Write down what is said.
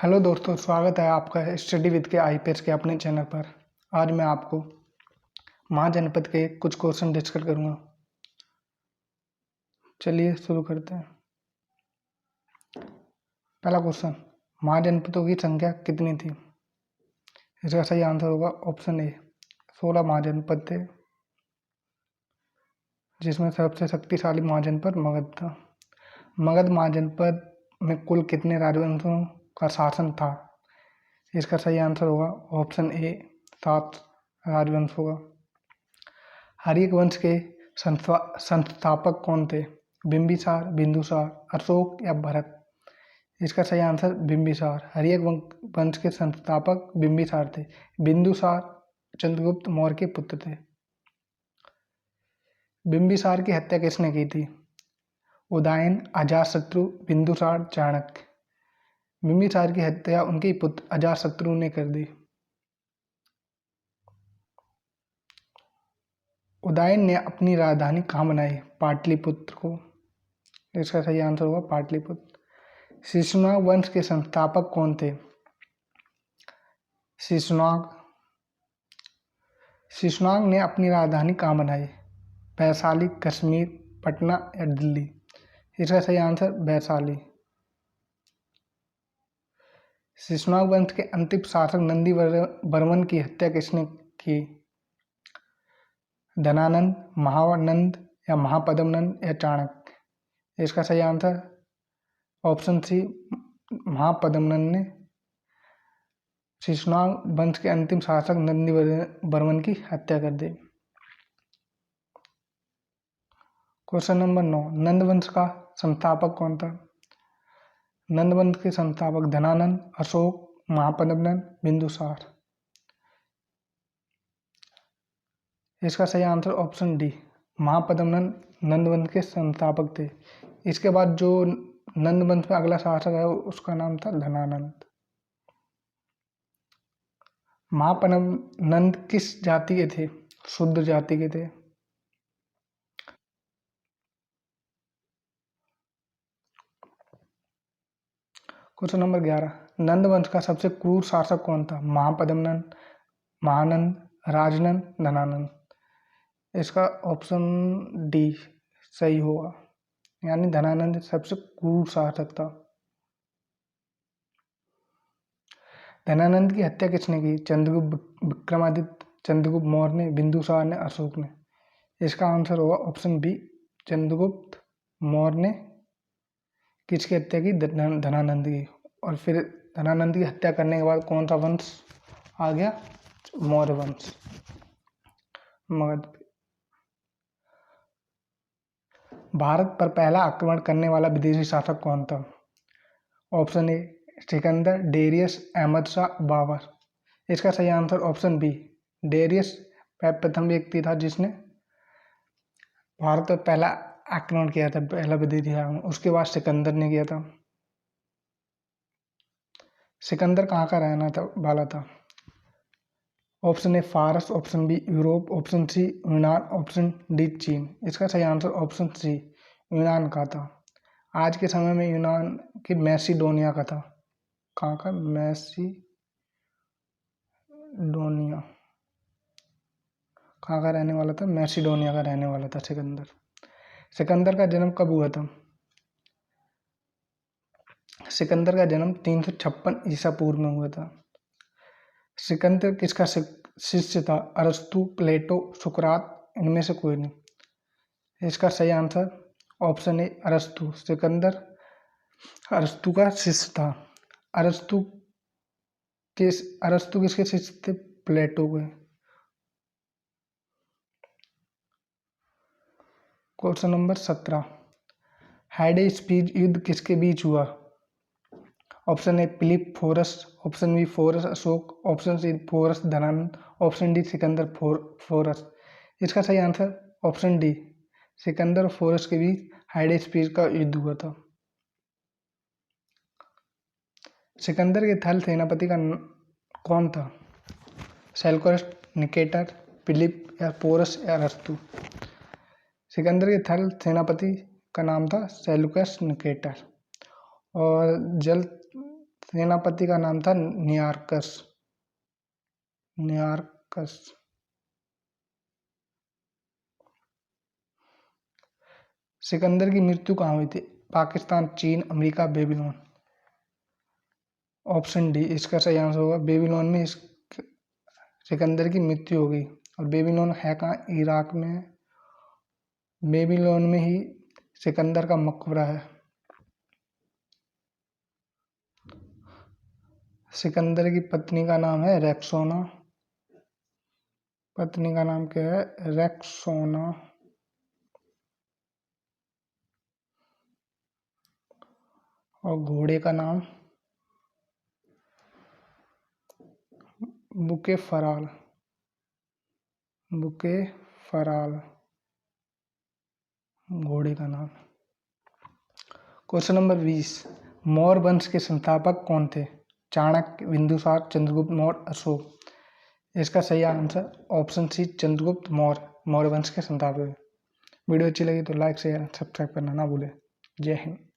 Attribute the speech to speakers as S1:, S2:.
S1: Hello दोस्तों, स्वागत है आपका स्टडी विद के आईपीएस के अपने चैनल पर। आज मैं आपको महाजनपद के कुछ क्वेश्चन डिस्कस करूंगा। चलिए शुरू करते हैं। पहला क्वेश्चन, महाजनपदों की संख्या कितनी थी? इसका सही आंसर होगा ऑप्शन ए, 16 महाजनपद थे, जिसमें सबसे शक्तिशाली महाजनपद मगध था। मगध महाजनपद में कुल कितने राजवंशों का शासन था? इसका सही आंसर होगा ऑप्शन ए, 7 राजवंश होगा। हर्यक वंश के संस्थापक कौन थे? बिंबिसार, बिंदुसार, अशोक या भरत? इसका सही आंसर बिंबिसार। हर्यक वंश के संस्थापक बिंबिसार थे। बिंदुसार चंद्रगुप्त मौर्य के पुत्र थे। बिंबिसार की हत्या किसने की थी? उदयन, अजातशत्रु, बिंदुसार, चाणक्य? बिंबिसार की हत्या उनके पुत्र अजातशत्रु ने कर दी। उदयन ने अपनी राजधानी कहाँ बनाई? पाटलिपुत्र को। इसका सही आंसर होगा पाटलिपुत्र। शिशुनाग वंश के संस्थापक कौन थे? शिशुनाग ने अपनी राजधानी कहाँ बनाई? वैशाली, कश्मीर, पटना या दिल्ली? इसका सही आंसर वैशाली। शिशुनाग वंश के अंतिम शासक नंदी वर्मन की हत्या किसने की? धनानंद, महानंद या महापद्मनंद या चाणक्य? इसका सही आंसर ऑप्शन सी, महापद्मनंद ने शिशुनाग वंश के अंतिम शासक नंदी वर्मन की हत्या कर दी। क्वेश्चन नंबर 9, नंद वंश का संस्थापक कौन था? नंद वंश के संस्थापक धनानंद, अशोक, महापद्मनंद, बिंदुसार? इसका सही आंसर ऑप्शन डी, महापद्मनंद नंद वंश के संस्थापक थे। इसके बाद जो नंद वंश में अगला शासक है उसका नाम था धनानंद। महापद्मनंद किस जाति के थे? शूद्र जाति के थे। क्वेश्चन नंबर 11, नंद वंश का सबसे क्रूर शासक कौन था? महापद्मनंद, महानंद, राजनंद, धनानंद? इसका ऑप्शन डी सही होगा, यानी धनानंद सबसे क्रूर शासक था। धनानंद की हत्या किसने की? चंद्रगुप्त विक्रमादित्य, चंद्रगुप्त मौर्य ने, बिंदुसार ने, अशोक ने? इसका आंसर होगा ऑप्शन बी, चंद्रगुप्त मौर्य ने किसकी हत्या की? धनानंद की। और फिर धनानंद की हत्या करने के बाद कौन सा वंश आ गया? मौर्य वंश, मगध पे। भारत पर पहला आक्रमण करने वाला विदेशी शासक कौन था? Option A, Sikandar, Darius, Ahmad Shah, Babur? इसका सही आंसर ऑप्शन बी, डेरियस प्रथम व्यक्ति था जिसने भारत पर पहला आक्रमण किया था, पहला विदेशी आक्रमण। उसके बाद सिकंदर ने किया था। सिकंदर कहाँ का रहना था वाला था? Option A Faras, option B Europe, option C Yunan, option D चीन? इसका सही आंसर ऑप्शन सी, यूनान का था। आज के समय में यूनान के मैसिडोनिया का था। कहाँ का? मैसिडोनिया। कहाँ का रहने वाला था? मैसिडोनिया का रहने वाला था सिकंदर। सिकंदर का जन्म कब हुआ था? सिकंदर का जन्म 356 ईसा पूर्व में हुआ था। सिकंदर किसका शिष्य था? अरस्तु, प्लेटो, सुकरात? इनमें से कोई नहीं। इसका सही आंसर ऑप्शन ए, अरस्तु। सिकंदर अरस्तु का शिष्य था। अरस्तु किसके शिष्य थे? प्लेटो के। क्वेश्चन नंबर 17, हेडेस्पीज युद्ध किसके बीच हुआ? Option A Philip Porus, option B Porus Ashok, option C Porus Dhananand, option D Sikandar Porus? इसका सही आंसर ऑप्शन डी, सिकंदर और फोरस के बीच हेडेस्पीज का युद्ध हुआ था। सिकंदर के थल सेनापति का कौन था? सेल्यूकस, निकेटर, फिलिप या पोरस या अरस्तु? सिकंदर के थल सेनापति का नाम था सेल्यूकस निकेटर। और जल सेनापति का नाम था नियार्कस। नियार्कस। सिकंदर की मृत्यु कहाँ हुई थी? पाकिस्तान, चीन, अमेरिका, बेबीलोन। ऑप्शन डी इसका सही आंसर होगा। बेबीलोन में सिकंदर की मृत्यु हो गई। और बेबीलोन है कहाँ? इराक में। बेबीलोन में ही सिकंदर का मकबरा है। सिकंदर की पत्नी का नाम है रेक्सोना। पत्नी का नाम क्या है? रेक्सोना। और घोड़े का नाम बुके फराल। बुके फराल घोड़े का नाम। Question number 20। मौर्य वंश के संस्थापक कौन थे? चाणक्य, बिंदुसार, चंद्रगुप्त मौर्य, अशोक। इसका सही answer option C Chandragupta Maurya Maurya वंश के संस्थापक। वीडियो अच्छी लगी तो लाइक शेयर सब्सक्राइब करना ना भूलें। जय हिंद।